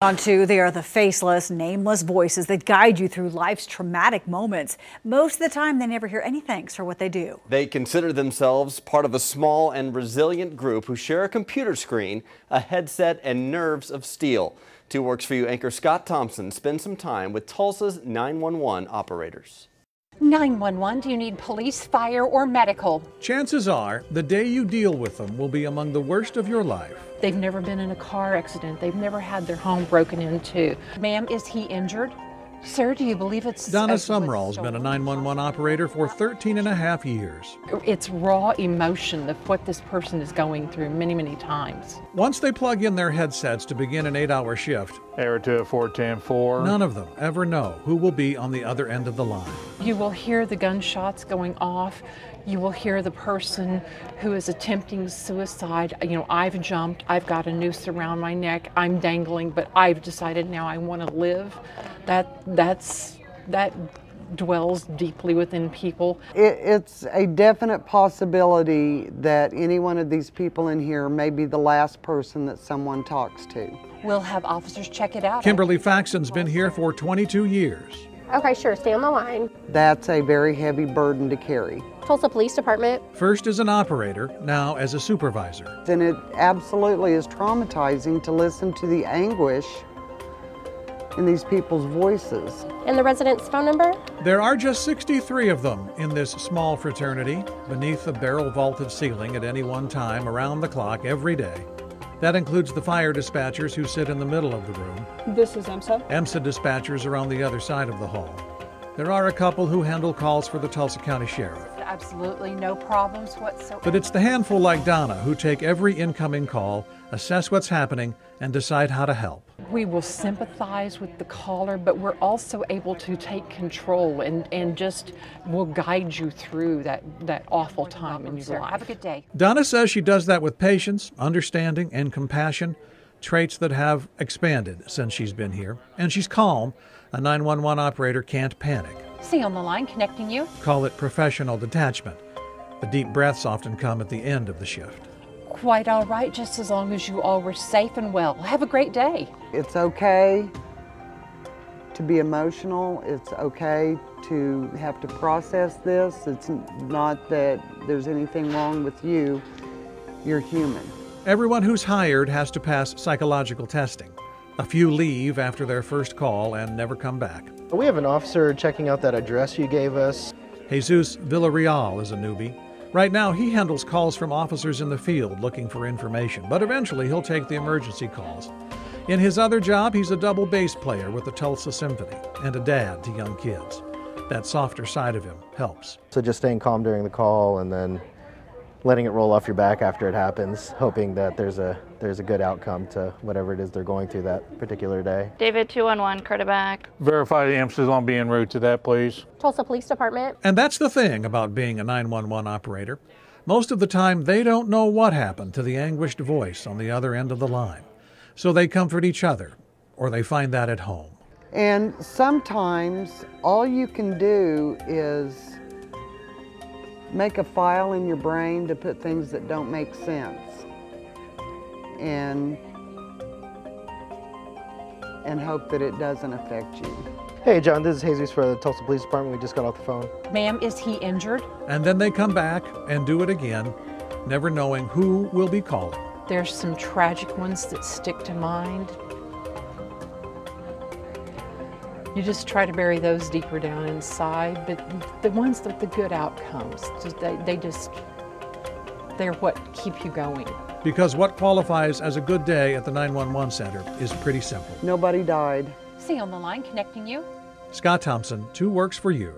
On to, they are the faceless, nameless voices that guide you through life's traumatic moments. Most of the time, they never hear any thanks for what they do. They consider themselves part of a small and resilient group who share a computer screen, a headset, and nerves of steel. 2 Works For You anchor Scott Thompson spends some time with Tulsa's 911 operators. 911, do you need police, fire, or medical? Chances are, the day you deal with them will be among the worst of your life. They've never been in a car accident. They've never had their home broken into. Ma'am, is he injured? Sir, do you believe it's... Donna Sumrall's been a 911 operator for 13 and a half years. It's raw emotion of what this person is going through many, many times. Once they plug in their headsets to begin an 8-hour shift, Error to 410-4. None of them ever know who will be on the other end of the line. You will hear the gunshots going off. You will hear the person who is attempting suicide. You know, I've jumped, I've got a noose around my neck, I'm dangling, but I've decided now I want to live. That dwells deeply within people. It's a definite possibility that any one of these people in here may be the last person that someone talks to. We'll have officers check it out. Kimberly Faxon's been here for 22 years. Okay, sure, stay on the line. That's a very heavy burden to carry. Tulsa Police Department. First as an operator, now as a supervisor. And it absolutely is traumatizing to listen to the anguish in these people's voices. And the resident's phone number? There are just 63 of them in this small fraternity, beneath a barrel-vaulted ceiling at any one time, around the clock, every day. That includes the fire dispatchers who sit in the middle of the room. This is EMSA. EMSA dispatchers are on the other side of the hall. There are a couple who handle calls for the Tulsa County Sheriff. Absolutely no problems whatsoever. But it's the handful like Donna who take every incoming call, assess what's happening, and decide how to help. We will sympathize with the caller, but we're also able to take control and just will guide you through that awful time in your life. Have a good day. Donna says she does that with patience, understanding, and compassion, traits that have expanded since she's been here. And she's calm. A 911 operator can't panic. See on the line, connecting you. Call it professional detachment. The deep breaths often come at the end of the shift. Quite all right, just as long as you all were safe and well. Have a great day. It's okay to be emotional. It's okay to have to process this. It's not that there's anything wrong with you. You're human. Everyone who's hired has to pass psychological testing. A few leave after their first call and never come back. We have an officer checking out that address you gave us. Jesus Villarreal is a newbie. Right now, he handles calls from officers in the field looking for information, but eventually he'll take the emergency calls. In his other job, he's a double bass player with the Tulsa Symphony and a dad to young kids. That softer side of him helps. So just staying calm during the call and then letting it roll off your back after it happens, hoping that there's a good outcome to whatever it is they're going through that particular day. David 211, credit back. Verify the EMSA's on being rude to that, please. Tulsa Police Department. And that's the thing about being a 911 operator. Most of the time, they don't know what happened to the anguished voice on the other end of the line. So they comfort each other, or they find that at home. And sometimes all you can do is make a file in your brain to put things that don't make sense and hope that it doesn't affect you. Hey John, this is Jesus for the Tulsa Police Department. We just got off the phone. Ma'am, is he injured? And then they come back and do it again, never knowing who will be calling. There's some tragic ones that stick to mind. You just try to bury those deeper down inside, but the ones with the good outcomes, they're what keep you going. Because what qualifies as a good day at the 911 center is pretty simple. Nobody died. See on the line, connecting you. Scott Thompson, 2 Works For You.